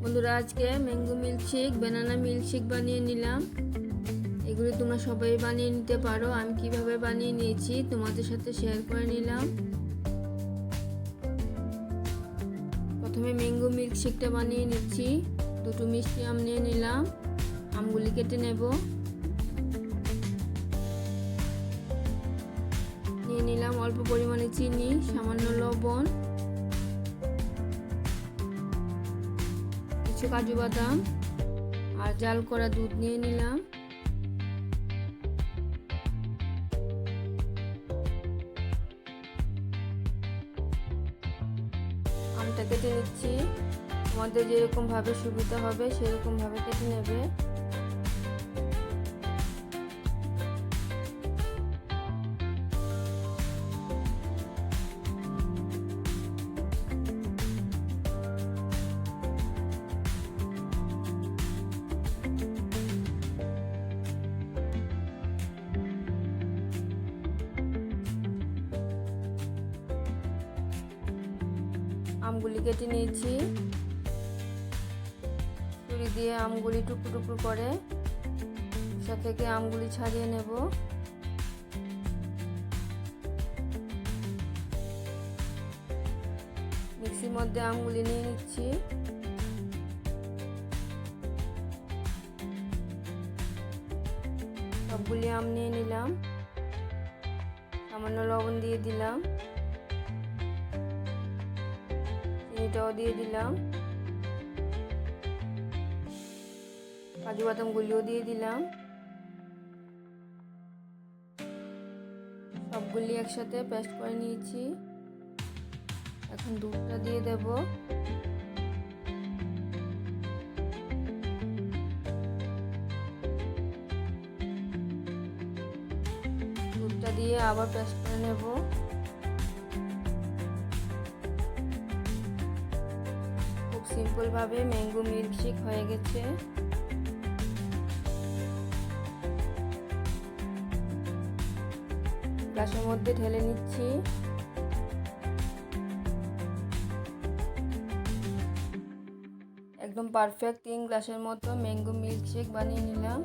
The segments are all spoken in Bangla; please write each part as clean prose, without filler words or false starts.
বন্ধুরা, আজকে ম্যাঙ্গো মিল্কশেক, ব্যানানা মিল্কশেক বানিয়ে নিলাম। এগুলি তোমরা সবাই বানিয়ে নিতে পারো। আমি কিভাবে বানিয়ে নিয়েছি তোমাদের সাথে শেয়ার করে নিলাম। প্রথমে ম্যাঙ্গো মিল্কশেকটা বানিয়ে নিচ্ছি। দুটো মিষ্টি আম নিয়ে নিলাম, আমগুলি কেটে নেব। নিয়ে নিলাম অল্প পরিমাণে চিনি, সামান্য লবণ, কিছু কাজু বাদাম আর জাল করা দুধ নিয়ে নিলাম। আমটা কেটে নিচ্ছি। তোমাদের যেরকম ভাবে সুবিধা হবে সেরকম ভাবে কেটে নেবে। আমগুলি কেটে নিয়েছি। ছুরি দিয়ে আমগুলি টুকরো টুকরো করে খোসা থেকে আমগুলি ছাড়িয়ে নেব। মিক্সির মধ্যে আমগুলি নিয়ে নিচ্ছি। সবগুলি আম নিয়ে নিলাম। সামান্য লবণ দিয়ে দিলাম, চিনিটাও দিয়ে দিলাম, কাজু বাদামগুলিও দিয়ে দিলাম। সবগুলি একসাথে পেস্ট করে নিয়েছি। এখন দুধটা দিয়ে দেব। দুধটা দিয়ে আবার পেস্ট করে নেব। সিম্পল ভাবে ম্যাঙ্গো মিল্কশেক হয়ে গেছে। গ্লাসের মধ্যে ঢেলে নিচ্ছি। একদম পারফেক্ট 3 গ্লাসের মতো ম্যাঙ্গো মিল্কশেক বানিয়ে নিলাম।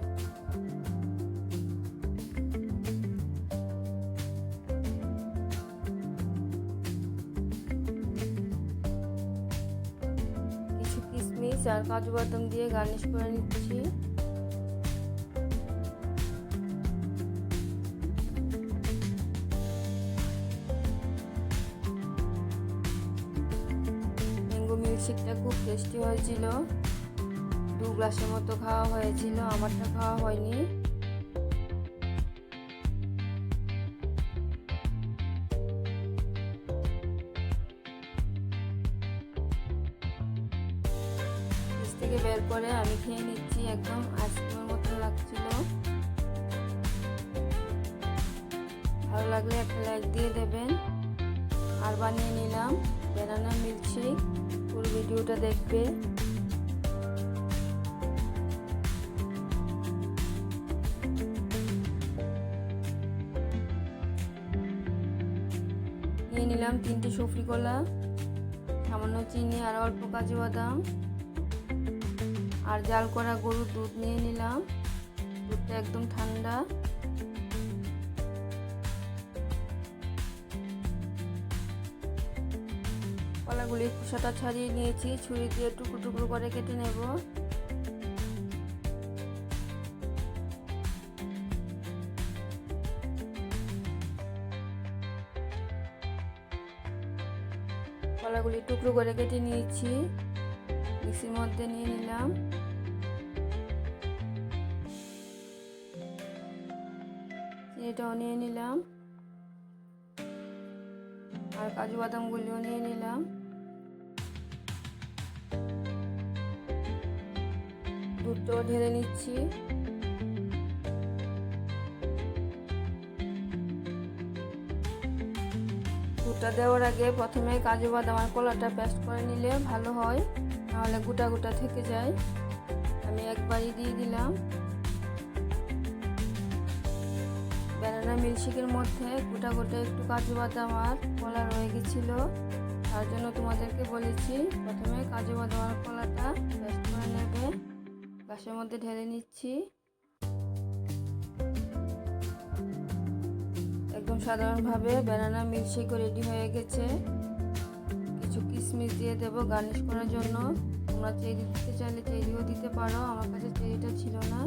কিশমিশ আর কাজু বাদাম দিয়ে গার্নিশ করে নিচ্ছি। ম্যাঙ্গো মিল্কশেকটা খুব টেস্টি হয়েছিল। 2 গ্লাসের মতো খাওয়া হয়েছিল, আমারটা খাওয়া হয়নি। থেকে বের করে আমি খেয়ে নিচ্ছি। একদম আইসক্রিমের মতো লাগছিল। ভালো লাগলে একটা লাইক দিয়ে দেবেন। আর বানিয়ে নিলাম ব্যানানা মিল্কশেক। পুরো ভিডিওটা দেখবে। নিয়ে নিলাম 3টে সফরি কলা, সামান্য চিনি আর অল্প কাজু বাদাম আর জাল করা গরুর দুধ নিয়ে নিলাম। দুধটা একদম ঠান্ডা। কলাগুলির খোসাটা ছাড়িয়ে নিয়েছি। ছুরি দিয়ে টুকরো টুকরো করে কেটে নেব। কলাগুলি টুকরো করে কেটে নিয়েছি। মিক্সির মধ্যে নিয়ে নিলাম। চিনিটাও নিয়ে নিলাম আর কাজু বাদামগুলিও নিয়ে নিলাম। দুধটাও ঢেলে নিচ্ছি। দুধটা দেওয়ার আগে প্রথমে কাজু বাদাম আর কলাটা পেস্ট করে নিলে ভালো হয়, নাহলে গোটা গোটা থেকে যায়। আমি একবারই দিয়ে দিলাম। ব্যানানা মিল্কশেকের মধ্যে গোটা গোটা একটু কাজু বাদাম আর কলা রয়ে গেছিল, তার জন্য তোমাদেরকে বলেছি প্রথমে কাজু বাদাম আর কলাটা পেস্ট করে নেবে। গ্লাসের মধ্যে ঢেলে নিচ্ছি। একদম সাধারণভাবে ব্যানানা মিল্কশেক রেডি হয়ে গেছে। কিছু কিশমিশ দিয়ে দেবো গার্নিশ করার জন্য। তোমরা চেরি দিতে চাইলে চেরিও দিতে পারো, আমার কাছে চেরিটা ছিল না।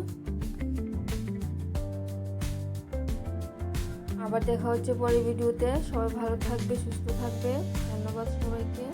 আবার দেখা হচ্ছে পরের ভিডিওতে। সবাই ভালো থাকবে, সুস্থ থাকবে। ধন্যবাদ সবাইকে।